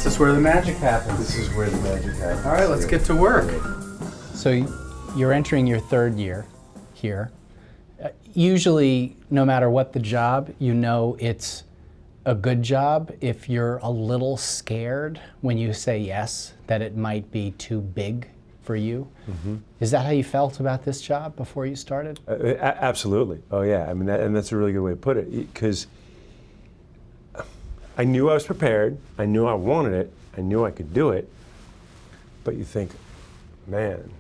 This is where the magic happens. This is where the magic happens. All right, let's get to work. So you're entering your third year here. Usually, no matter what the job, you know it's a good job. If you're a little scared when you say yes, that it might be too big for you. Mm-hmm. Is that how you felt about this job before you started? Absolutely. Oh yeah. I mean, and that's a really good way to put it. Because I knew I was prepared. I knew I wanted it. I knew I could do it. But you think, man,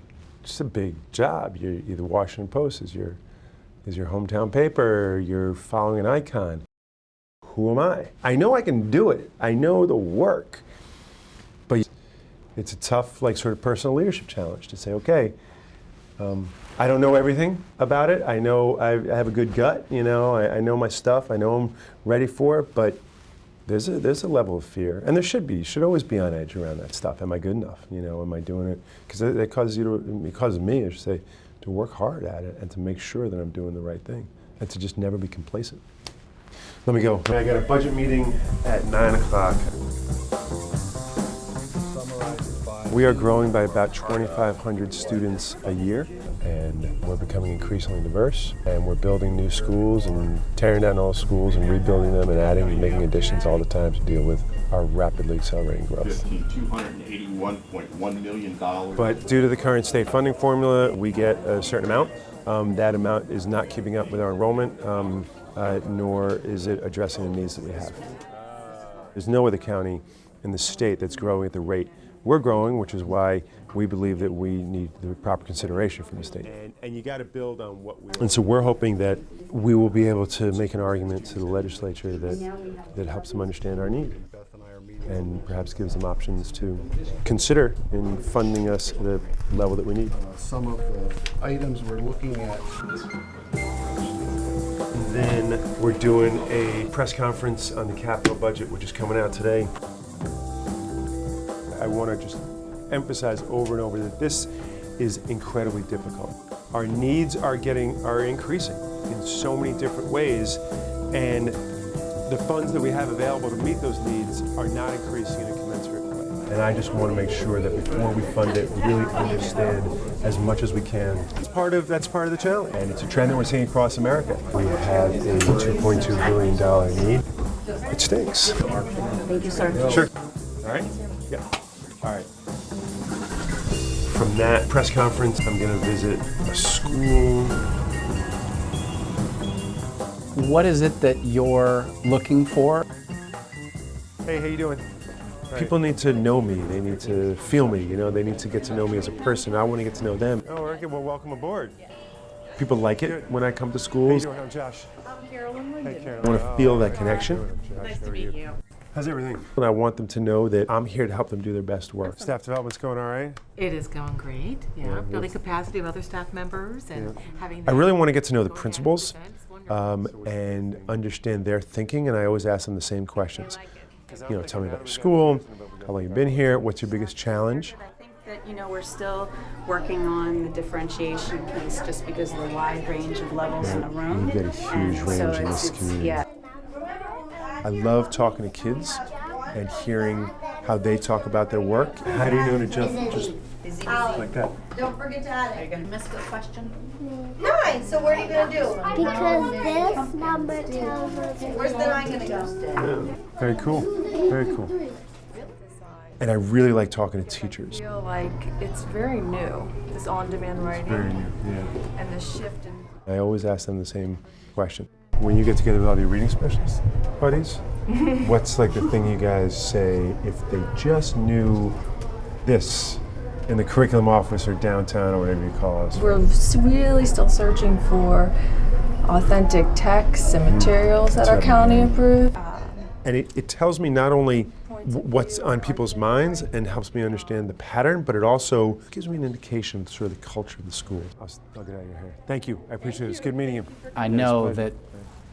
it's a big job. You're the Washington Post is your hometown paper. You're following an icon. Who am I? I know I can do it. I know the work. But it's a tough, sort of personal leadership challenge to say, okay, I don't know everything about it. I know I have a good gut. I know my stuff. I know I'm ready for it. But there's a level of fear, and there should be. You should always be on edge around that stuff. Am I good enough? Am I doing it? Because it causes me, I should say, to work hard at it and to make sure that I'm doing the right thing and to just never be complacent. Let me go. I got a budget meeting at 9 o'clock. We are growing by about 2,500 students a year, and we're becoming increasingly diverse, and we're building new schools and tearing down old schools and rebuilding them and adding and making additions all the time to deal with our rapidly accelerating growth. $281.1 million. But due to the current state funding formula, we get a certain amount. That amount is not keeping up with our enrollment, nor is it addressing the needs that we have. There's no other county in the state that's growing at the rate we're growing, which is why we believe that we need the proper consideration from the state. And you got to build on what we... And so we're hoping that we will be able to make an argument to the legislature that helps them understand our need and perhaps gives them options to consider in funding us at a level that we need. Some of the items we're looking at. Then we're doing a press conference on the capital budget, which is coming out today. I want to just emphasize over and over that this is incredibly difficult. Our needs are increasing in so many different ways, and the funds that we have available to meet those needs are not increasing in a commensurate way. And I just want to make sure that before we fund it, we really understand as much as we can. That's part of the challenge, and it's a trend that we're seeing across America. We have a $2.2 billion need. It stinks. Thank you, sir. Sure. All right. Yeah. All right. From that press conference, I'm going to visit a school. What is it that you're looking for? Hey, how you doing? People need to know me. They need to feel me. They need to get to know me as a person. I want to get to know them. Oh, okay. Well, welcome aboard. People like it when I come to schools. How you doing? I'm Josh. I'm Carolyn Linden. Hey, Carolyn. I want to feel that connection. Nice to meet you. How's everything? And I want them to know that I'm here to help them do their best work. Staff development's going all right? It is going great, building capacity of other staff members and having... I really want to get to know the principals and understand their thinking, and I always ask them the same questions. Tell me about your school, how long you've been here, what's your biggest challenge? I think that, we're still working on the differentiation piece just because of the wide range of levels in the room. You get a huge range in this community. Yeah. I love talking to kids and hearing how they talk about their work. How do you know to jump just like that? Don't forget to add it. Are you going to miss the question? 9, so what are you going to do? Because this number tells us... Where's the 9 going to go? Yeah. Very cool. Very cool. And I really like talking to teachers. I feel like it's very new, this on-demand writing. Very new, yeah. And the shift in... I always ask them the same question. When you get together with all your reading specialist buddies, what's the thing you guys say if they just knew this in the curriculum office or downtown or whatever you call us? We're really still searching for authentic texts and materials that are county approved. And it tells me not only what's on people's minds and helps me understand the pattern, but it also gives me an indication of sort of the culture of the school. I'll get out of your hair. Thank you. I appreciate it. It's good meeting you. I know that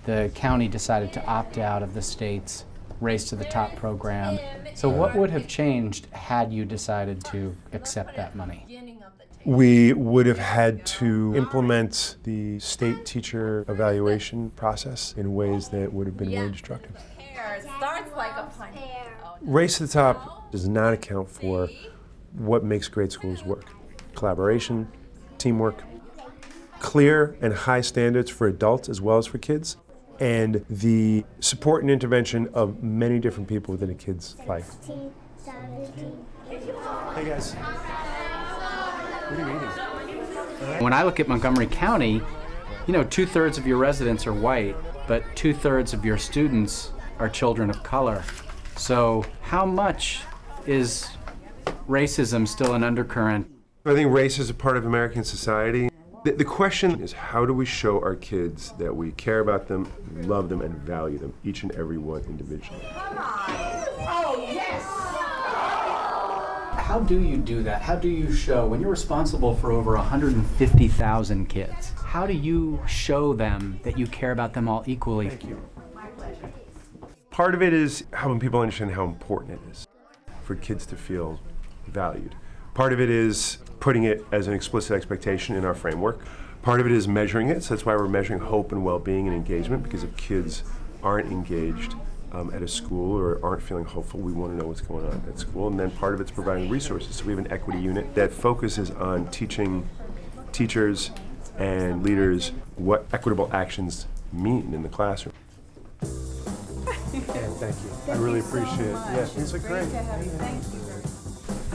the county decided to opt out of the state's Race to the Top program. So what would have changed had you decided to accept that money? We would have had to implement the state teacher evaluation process in ways that would have been really destructive. Starts like a punch. Race to the top does not account for what makes great schools work. Collaboration, teamwork, clear and high standards for adults as well as for kids, and the support and intervention of many different people within a kid's life. 16, 17, 18. Hey guys. What are you eating? When I look at Montgomery County, you know, 2/3 of your residents are white, but 2/3 of your students are children of color. So how much is racism still an undercurrent? I think race is a part of American society. The question is, how do we show our kids that we care about them, love them, and value them, each and every one individually? How do you do that? How do you show, when you're responsible for over 150,000 kids, how do you show them that you care about them all equally? Thank you. Part of it is helping people understand how important it is for kids to feel valued. Part of it is putting it as an explicit expectation in our framework. Part of it is measuring it, so that's why we're measuring hope and well-being and engagement, because if kids aren't engaged at a school or aren't feeling hopeful, we want to know what's going on at school. And then part of it's providing resources. So we have an equity unit that focuses on teaching teachers and leaders what equitable actions mean in the classroom. And thank you. I really appreciate it. Yeah, things look great.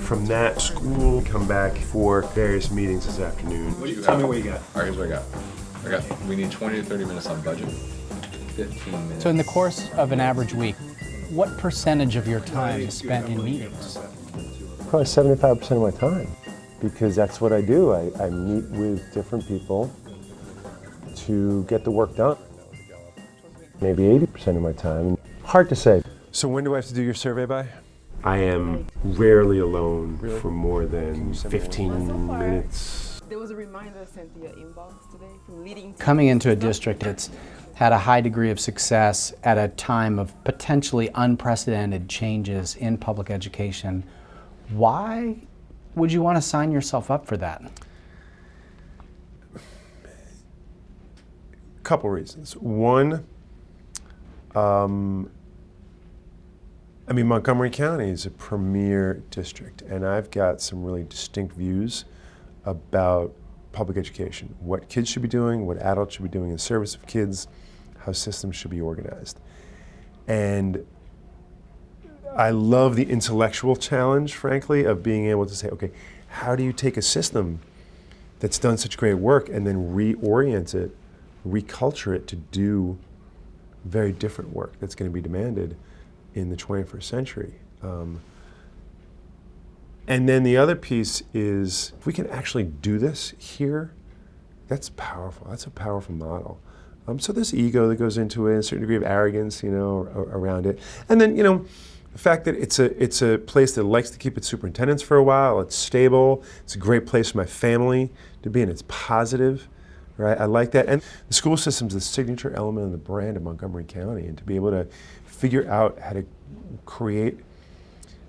From that school, come back for various meetings this afternoon. Tell me what you got. All right, here's what I got. We need 20 to 30 minutes on budget, 15 minutes. So in the course of an average week, what percentage of your time is spent in meetings? Probably 75% of my time, because that's what I do. I meet with different people to get the work done. Maybe 80% of my time. Hard to say. So when do I have to do your survey by? I am rarely alone for more than 15 minutes. There was a reminder sent to your inbox today from leading. Coming into a district that's had a high degree of success at a time of potentially unprecedented changes in public education, why would you want to sign yourself up for that? Couple reasons. One, Montgomery County is a premier district, and I've got some really distinct views about public education, what kids should be doing, what adults should be doing in service of kids, how systems should be organized. And I love the intellectual challenge, frankly, of being able to say, okay, how do you take a system that's done such great work and then reorient it, reculture it to do very different work that's going to be demanded in the 21st century. And then the other piece is, if we can actually do this here, that's powerful. That's a powerful model. So there's ego that goes into it, a certain degree of arrogance, around it. And then, the fact that it's a place that likes to keep its superintendents for a while. It's stable. It's a great place for my family to be, and it's positive. Right, I like that. And the school system's the signature element of the brand of Montgomery County, and to be able to figure out how to create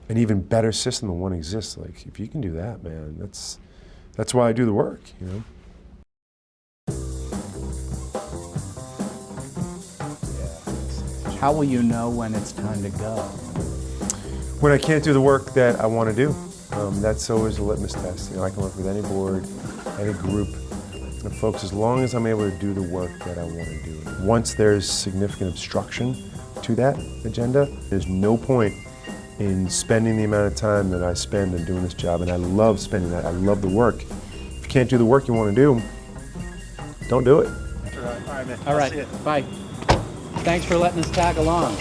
an even better system than one exists, like if you can do that, man, that's why I do the work, How will you know when it's time to go? When I can't do the work that I want to do, that's always a litmus test. I can work with any board, any group. And folks, as long as I'm able to do the work that I want to do. Once there's significant obstruction to that agenda, there's no point in spending the amount of time that I spend in doing this job, and I love spending that. I love the work. If you can't do the work you want to do, don't do it. All right, man. All right, bye. Thanks for letting us tag along.